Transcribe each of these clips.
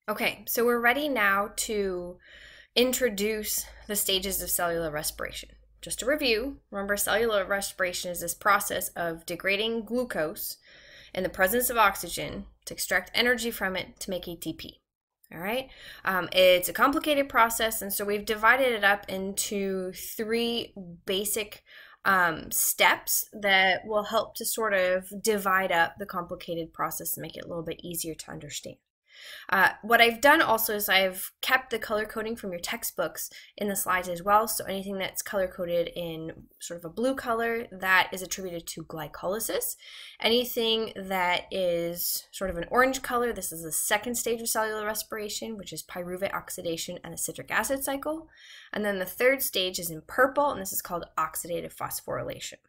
Okay, so we're ready now to introduce the stages of cellular respiration. Just to review, remember cellular respiration is this process of degrading glucose in the presence of oxygen to extract energy from it to make ATP. All right, it's a complicated process, and so we've divided it up into three basic steps that will help to sort of divide up the complicated process and make it a little bit easier to understand. What I've done also is I've kept the color coding from your textbooks in the slides as well. So anything that's color coded in sort of a blue color, that is attributed to glycolysis. Anything that is sort of an orange color, this is the second stage of cellular respiration, which is pyruvate oxidation and the citric acid cycle. And then the third stage is in purple, and this is called oxidative phosphorylation.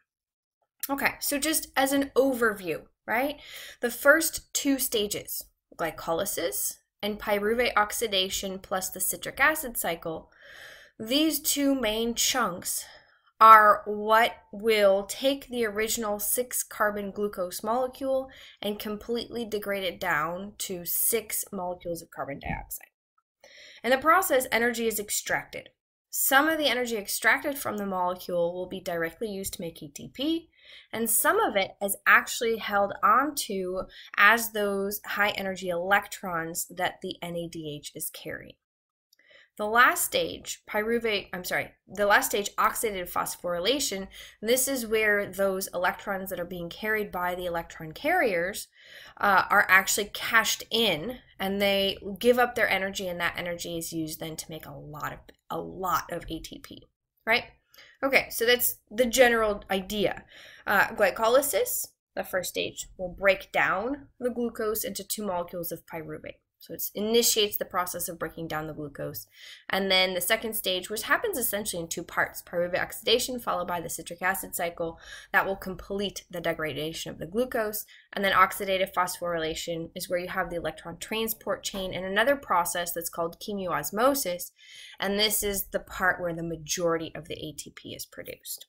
Okay, so just as an overview, right? The first two stages, glycolysis and pyruvate oxidation plus the citric acid cycle, these two main chunks are what will take the original 6-carbon glucose molecule and completely degrade it down to 6 molecules of carbon dioxide. In the process, energy is extracted. Some of the energy extracted from the molecule will be directly used to make ATP, and some of it is actually held onto as those high energy electrons that the NADH is carrying. The last stage, oxidative phosphorylation, this is where those electrons that are being carried by the electron carriers are actually cashed in, and they give up their energy, and that energy is used then to make a lot of ATP, right? Okay, so that's the general idea. Glycolysis, the first stage, will break down the glucose into 2 molecules of pyruvate. So it initiates the process of breaking down the glucose. And then the second stage, which happens essentially in 2 parts, pyruvate oxidation followed by the citric acid cycle, that will complete the degradation of the glucose. And then oxidative phosphorylation is where you have the electron transport chain and another process that's called chemiosmosis. And this is the part where the majority of the ATP is produced.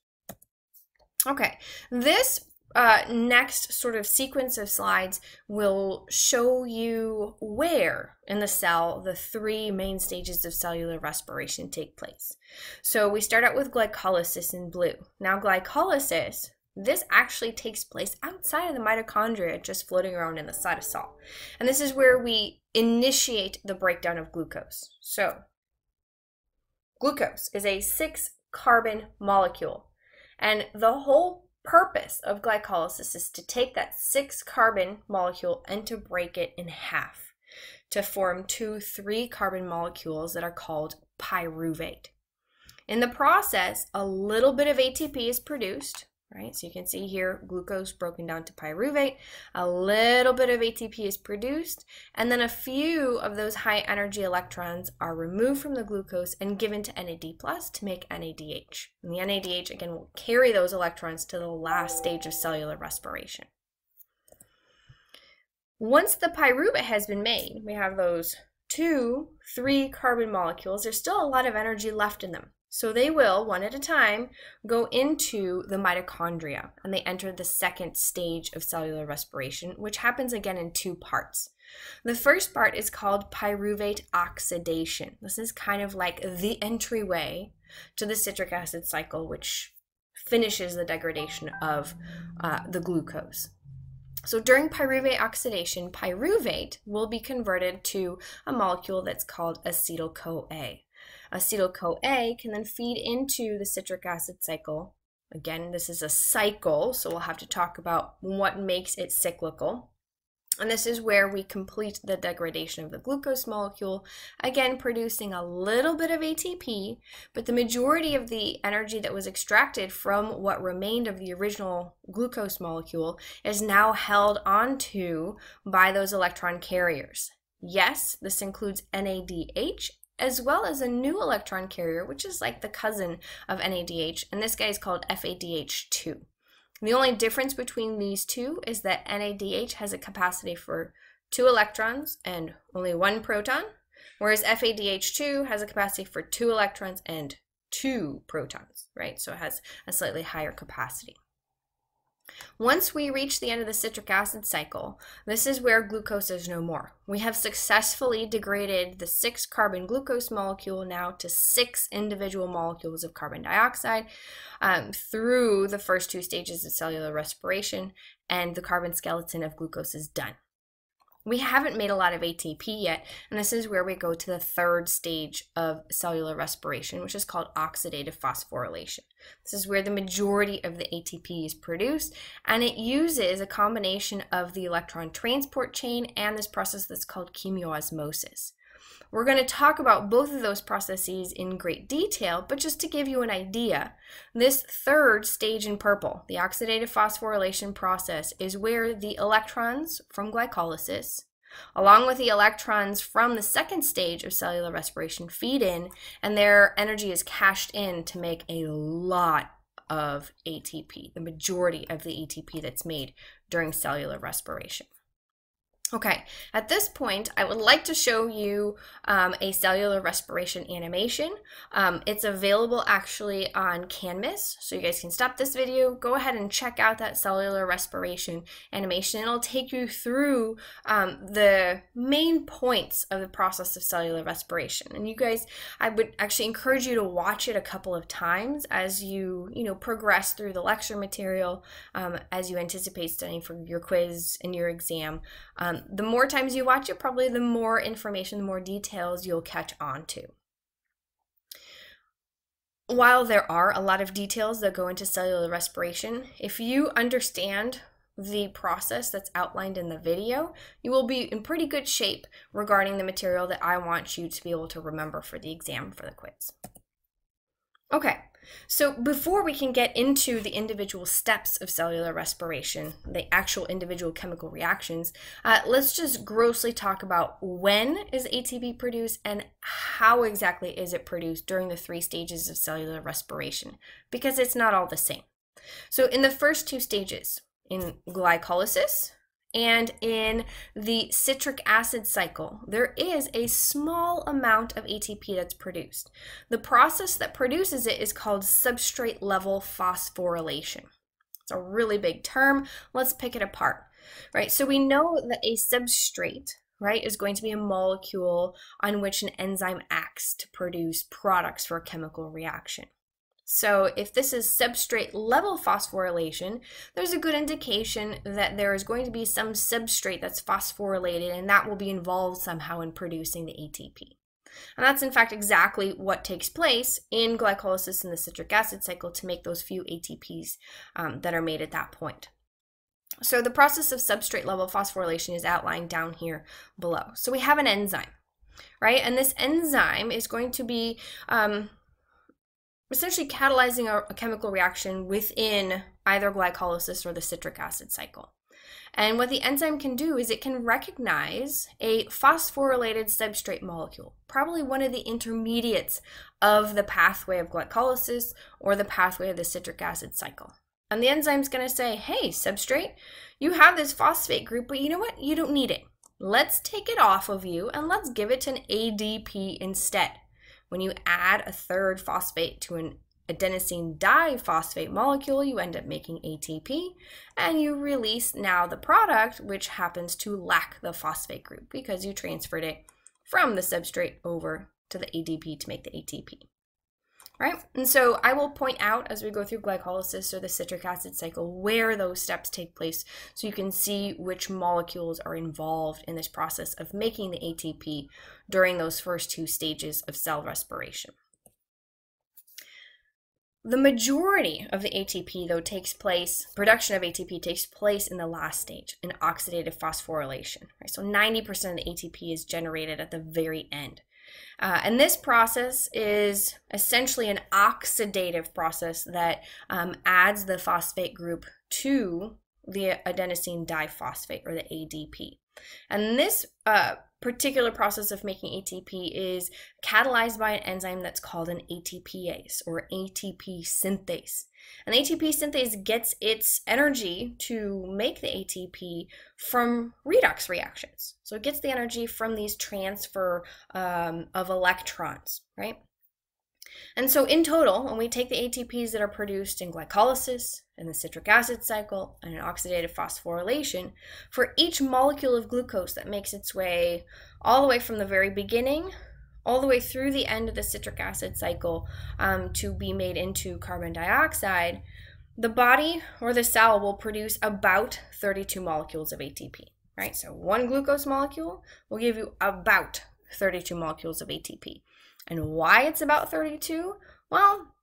Okay, this next sort of sequence of slides will show you where in the cell the 3 main stages of cellular respiration take place. So we start out with glycolysis in blue. Now glycolysis, this actually takes place outside of the mitochondria, just floating around in the cytosol. And this is where we initiate the breakdown of glucose. So glucose is a 6-carbon molecule, and the whole purpose of glycolysis is to take that 6-carbon molecule and to break it in half to form 2 3-carbon molecules that are called pyruvate. In the process, a little bit of ATP is produced, right? So you can see here glucose broken down to pyruvate, a little bit of ATP is produced, and then a few of those high energy electrons are removed from the glucose and given to NAD+ to make NADH. And the NADH again will carry those electrons to the last stage of cellular respiration. Once the pyruvate has been made, we have those 2 3-carbon molecules. There's still a lot of energy left in them. So they will, one at a time, go into the mitochondria, and they enter the second stage of cellular respiration, which happens again in 2 parts. The first part is called pyruvate oxidation. This is kind of like the entryway to the citric acid cycle, which finishes the degradation of the glucose. So during pyruvate oxidation, pyruvate will be converted to a molecule that's called acetyl-CoA. Acetyl-CoA can then feed into the citric acid cycle. Again, this is a cycle, so we'll have to talk about what makes it cyclical. And this is where we complete the degradation of the glucose molecule, again producing a little bit of ATP, but the majority of the energy that was extracted from what remained of the original glucose molecule is now held onto by those electron carriers. Yes, this includes NADH, as well as a new electron carrier, which is like the cousin of NADH, and this guy is called FADH2. The only difference between these two is that NADH has a capacity for 2 electrons and only 1 proton, whereas FADH2 has a capacity for 2 electrons and 2 protons, right? So it has a slightly higher capacity. Once we reach the end of the citric acid cycle, this is where glucose is no more. We have successfully degraded the 6-carbon glucose molecule now to 6 individual molecules of carbon dioxide through the first 2 stages of cellular respiration, and the carbon skeleton of glucose is done. We haven't made a lot of ATP yet, and this is where we go to the 3rd stage of cellular respiration, which is called oxidative phosphorylation. This is where the majority of the ATP is produced, and it uses a combination of the electron transport chain and this process that's called chemoosmosis. We're going to talk about both of those processes in great detail, but just to give you an idea, this 3rd stage in purple, the oxidative phosphorylation process, is where the electrons from glycolysis, along with the electrons from the 2nd stage of cellular respiration, feed in, and their energy is cashed in to make a lot of ATP, the majority of the ATP that's made during cellular respiration. Okay, at this point, I would like to show you a cellular respiration animation. It's available actually on Canvas, so you guys can stop this video, go ahead and check out that cellular respiration animation. It'll take you through the main points of the process of cellular respiration. And you guys, I would actually encourage you to watch it a couple of times as you progress through the lecture material, as you anticipate studying for your quiz and your exam. The more times you watch it, probably the more information, the more details you'll catch on to. While there are a lot of details that go into cellular respiration, if you understand the process that's outlined in the video, you will be in pretty good shape regarding the material that I want you to be able to remember for the exam, for the quiz. Okay, so before we can get into the individual steps of cellular respiration, the actual individual chemical reactions, let's just grossly talk about when is ATP produced and how exactly is it produced during the 3 stages of cellular respiration, because it's not all the same. So in the first 2 stages, in glycolysis and in the citric acid cycle, there is a small amount of ATP that's produced. The process that produces it is called substrate-level phosphorylation. It's a really big term. Let's pick it apart, right? So we know that a substrate, right, is going to be a molecule on which an enzyme acts to produce products for a chemical reaction. So if this is substrate-level phosphorylation, there's a good indication that there is going to be some substrate that's phosphorylated, and that will be involved somehow in producing the ATP. And that's in fact exactly what takes place in glycolysis in the citric acid cycle to make those few ATPs that are made at that point. So the process of substrate-level phosphorylation is outlined down here below. So we have an enzyme, right? And this enzyme is going to be essentially catalyzing a chemical reaction within either glycolysis or the citric acid cycle. And what the enzyme can do is it can recognize a phosphorylated substrate molecule, probably one of the intermediates of the pathway of glycolysis or the pathway of the citric acid cycle. And the enzyme's going to say, hey, substrate, you have this phosphate group, but you know what? You don't need it. Let's take it off of you and let's give it an ADP instead. When you add a 3rd phosphate to an adenosine diphosphate molecule, you end up making ATP, and you release now the product, which happens to lack the phosphate group because you transferred it from the substrate over to the ADP to make the ATP. Right? And so I will point out as we go through glycolysis or the citric acid cycle where those steps take place so you can see which molecules are involved in this process of making the ATP during those first 2 stages of cell respiration. The majority of the ATP, though, production of ATP takes place in the last stage, in oxidative phosphorylation. Right? So 90% of the ATP is generated at the very end. And this process is essentially an oxidative process that adds the phosphate group to the adenosine diphosphate, or the ADP. And this particular process of making ATP is catalyzed by an enzyme that's called an ATPase, or ATP synthase. And ATP synthase gets its energy to make the ATP from redox reactions. So it gets the energy from these transfer of electrons, right? And so in total, when we take the ATPs that are produced in glycolysis, in the citric acid cycle, and in oxidative phosphorylation, for each molecule of glucose that makes its way all the way from the very beginning, all the way through the end of the citric acid cycle to be made into carbon dioxide, the body or the cell will produce about 32 molecules of ATP, right? So one glucose molecule will give you about 32 molecules of ATP. And why it's about 32? Well,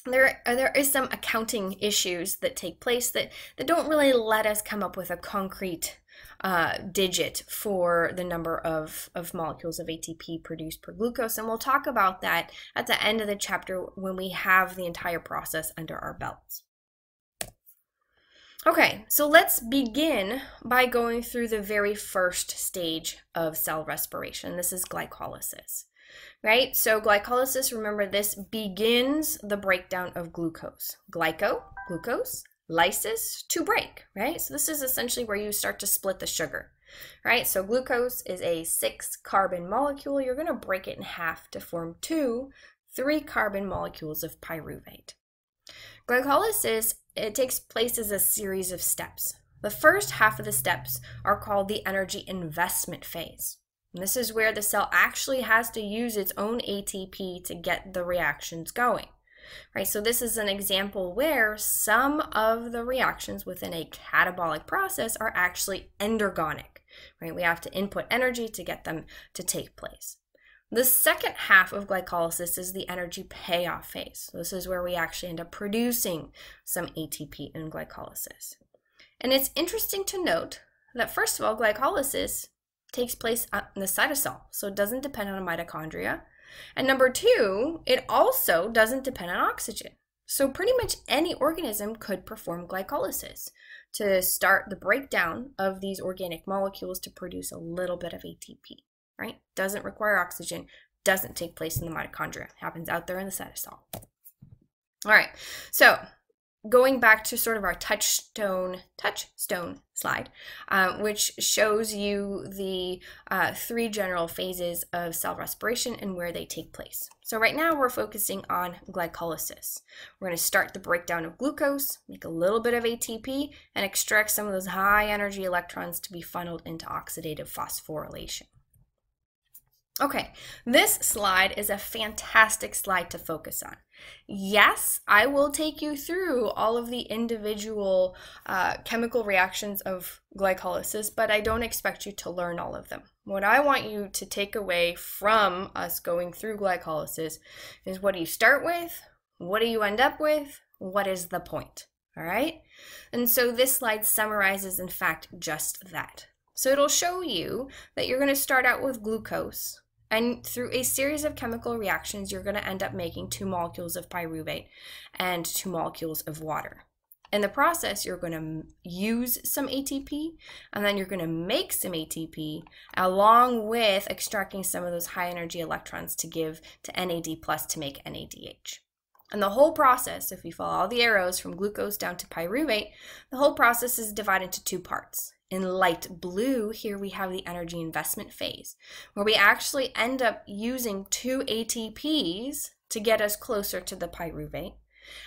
there is some accounting issues that take place that don't really let us come up with a concrete digit for the number of molecules of ATP produced per glucose. And we'll talk about that at the end of the chapter when we have the entire process under our belts. Okay, so let's begin by going through the very first stage of cell respiration. This is glycolysis, right? So glycolysis, remember, this begins the breakdown of glucose. Glucose, lysis, to break, right? So this is essentially where you start to split the sugar, right? So glucose is a 6-carbon molecule. You're going to break it in half to form 2 3-carbon molecules of pyruvate. Glycolysis, it takes place as a series of steps. The first half of the steps are called the energy investment phase. And this is where the cell actually has to use its own ATP to get the reactions going, right? So this is an example where some of the reactions within a catabolic process are actually endergonic, right? We have to input energy to get them to take place. The second half of glycolysis is the energy payoff phase. So this is where we actually end up producing some ATP in glycolysis. And it's interesting to note that, first of all, glycolysis takes place in the cytosol, so it doesn't depend on a mitochondria. And number 2, it also doesn't depend on oxygen. So pretty much any organism could perform glycolysis to start the breakdown of these organic molecules to produce a little bit of ATP. Right? Doesn't require oxygen, doesn't take place in the mitochondria, happens out there in the cytosol. All right, so going back to sort of our touchstone slide, which shows you the 3 general phases of cell respiration and where they take place. So right now we're focusing on glycolysis. We're going to start the breakdown of glucose, make a little bit of ATP, and extract some of those high energy electrons to be funneled into oxidative phosphorylation. Okay, this slide is a fantastic slide to focus on. Yes, I will take you through all of the individual chemical reactions of glycolysis, but I don't expect you to learn all of them. What I want you to take away from us going through glycolysis is, what do you start with? What do you end up with? What is the point? All right? And so this slide summarizes, in fact, just that. So it'll show you that you're going to start out with glucose, and through a series of chemical reactions, you're going to end up making 2 molecules of pyruvate and 2 molecules of water. In the process, you're going to use some ATP, and then you're going to make some ATP along with extracting some of those high energy electrons to give to NAD+ to make NADH. And the whole process, if you follow all the arrows from glucose down to pyruvate, the whole process is divided into 2 parts. In light blue, here we have the energy investment phase, where we actually end up using 2 ATPs to get us closer to the pyruvate.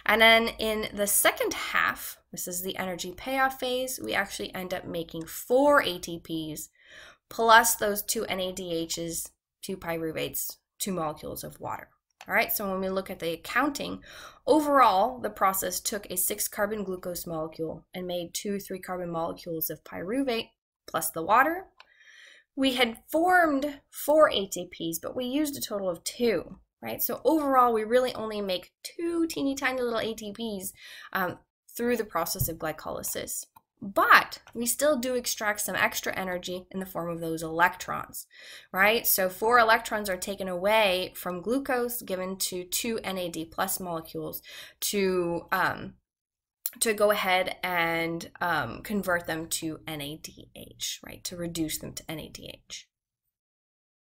And then in the second half, this is the energy payoff phase, we actually end up making 4 ATPs plus those 2 NADHs, 2 pyruvates, 2 molecules of water. All right, so when we look at the accounting, overall, the process took a 6-carbon glucose molecule and made 2 3-carbon molecules of pyruvate plus the water. We had formed 4 ATPs, but we used a total of 2, right? So overall, we really only make 2 teeny tiny little ATPs through the process of glycolysis. But we still do extract some extra energy in the form of those electrons, right? So 4 electrons are taken away from glucose, given to 2 NAD+ molecules to go ahead and convert them to NADH, right? To reduce them to NADH.